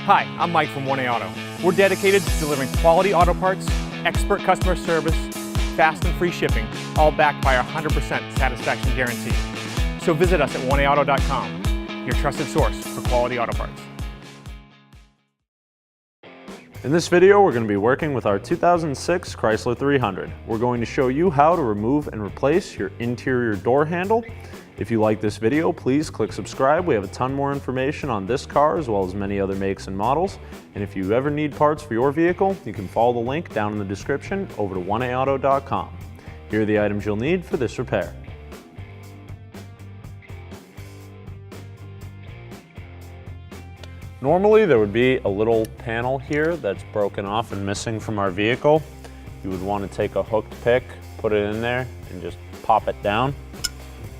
Hi, I'm Mike from 1A Auto. We're dedicated to delivering quality auto parts, expert customer service, fast and free shipping, all backed by our 100% satisfaction guarantee. So visit us at 1AAuto.com, your trusted source for quality auto parts. In this video, we're going to be working with our 2006 Chrysler 300. We're going to show you how to remove and replace your interior door handle. If you like this video, please click subscribe. We have a ton more information on this car as well as many other makes and models. And if you ever need parts for your vehicle, you can follow the link down in the description over to 1AAuto.com. Here are the items you'll need for this repair. Normally there would be a little panel here that's broken off and missing from our vehicle. You would want to take a hooked pick, put it in there, and just pop it down.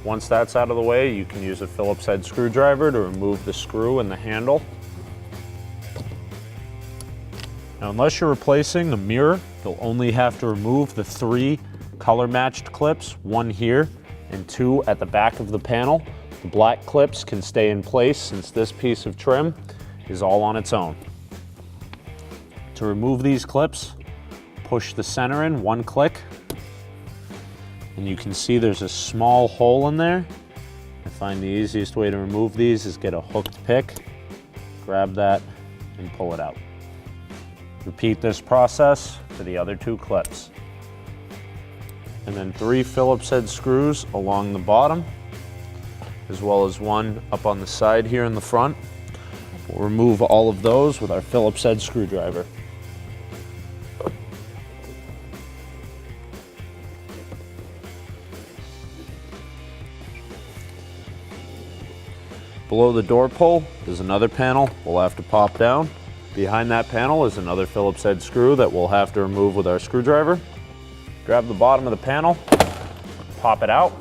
Once that's out of the way, you can use a Phillips head screwdriver to remove the screw and the handle. Now, unless you're replacing the mirror, you'll only have to remove the 3 color-matched clips, 1 here and 2 at the back of the panel. The black clips can stay in place since this piece of trim is all on its own. To remove these clips, push the center in 1 click. And you can see there's a small hole in there. I find the easiest way to remove these is get a hooked pick, grab that, and pull it out. Repeat this process for the other 2 clips. And then 3 Phillips head screws along the bottom, as well as 1 up on the side here in the front. We'll remove all of those with our Phillips head screwdriver. Below the door pull is another panel we'll have to pop down. Behind that panel is another Phillips head screw that we'll have to remove with our screwdriver. Grab the bottom of the panel, pop it out.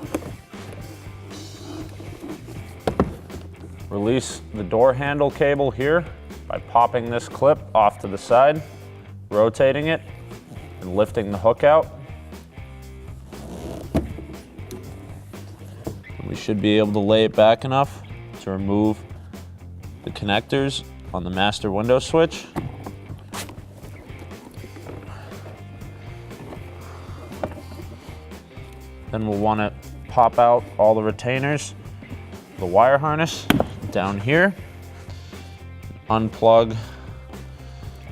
Release the door handle cable here by popping this clip off to the side, rotating it, and lifting the hook out. And we should be able to lay it back enough to remove the connectors on the master window switch. Then we'll want to pop out all the retainers, the wire harness down here, unplug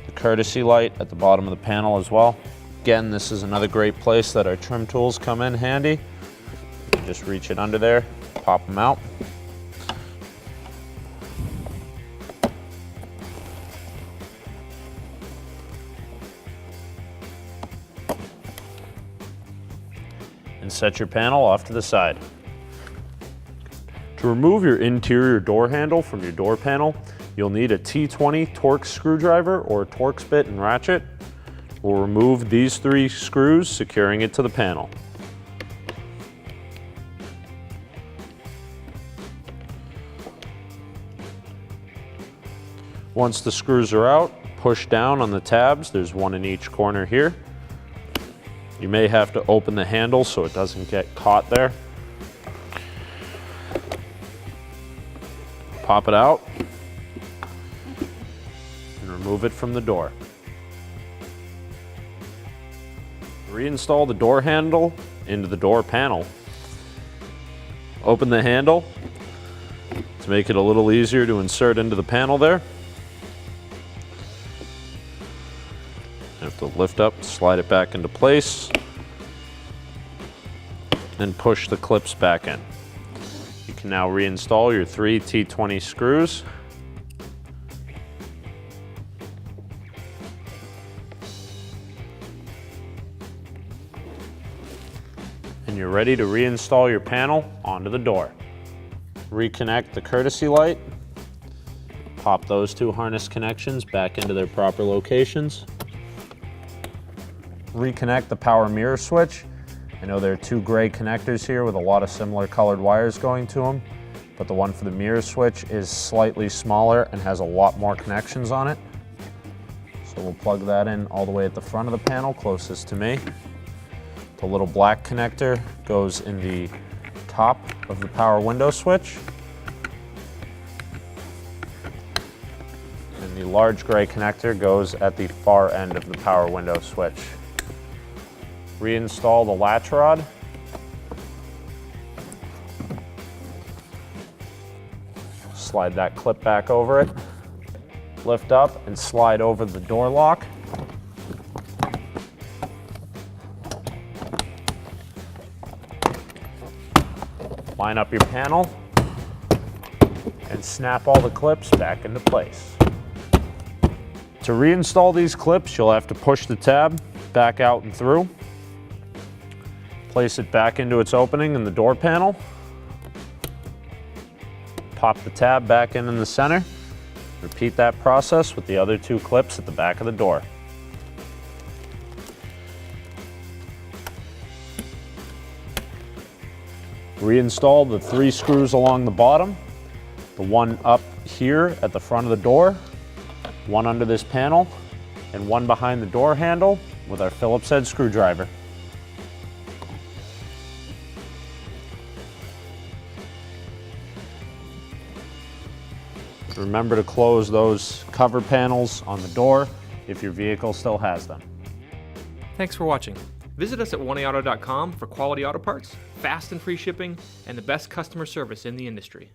the courtesy light at the bottom of the panel as well. Again, this is another great place that our trim tools come in handy. Just reach it under there, pop them out. And set your panel off to the side. To remove your interior door handle from your door panel, you'll need a T20 Torx screwdriver or a Torx bit and ratchet. We'll remove these 3 screws, securing it to the panel. Once the screws are out, push down on the tabs. There's 1 in each corner here. You may have to open the handle so it doesn't get caught there. Pop it out and remove it from the door. Reinstall the door handle into the door panel. Open the handle to make it a little easier to insert into the panel there. You have to lift up, slide it back into place, and push the clips back in. You can now reinstall your 3 T20 screws. And you're ready to reinstall your panel onto the door. Reconnect the courtesy light. Pop those 2 harness connections back into their proper locations. Reconnect the power mirror switch. I know there are 2 gray connectors here with a lot of similar colored wires going to them, but the one for the mirror switch is slightly smaller and has a lot more connections on it. So we'll plug that in all the way at the front of the panel, closest to me. The little black connector goes in the top of the power window switch. And And the large gray connector goes at the far end of the power window switch. Reinstall the latch rod. Slide that clip back over it. Lift up and slide over the door lock. Line up your panel and snap all the clips back into place. To reinstall these clips, you'll have to push the tab back out and through. Place it back into its opening in the door panel. Pop the tab back in the center. Repeat that process with the other two clips at the back of the door. Reinstall the 3 screws along the bottom, the one up here at the front of the door, one under this panel, and one behind the door handle with our Phillips head screwdriver. Remember to close those cover panels on the door if your vehicle still has them. Thanks for watching. Visit us at oneauto.com for quality auto parts, fast and free shipping, and the best customer service in the industry.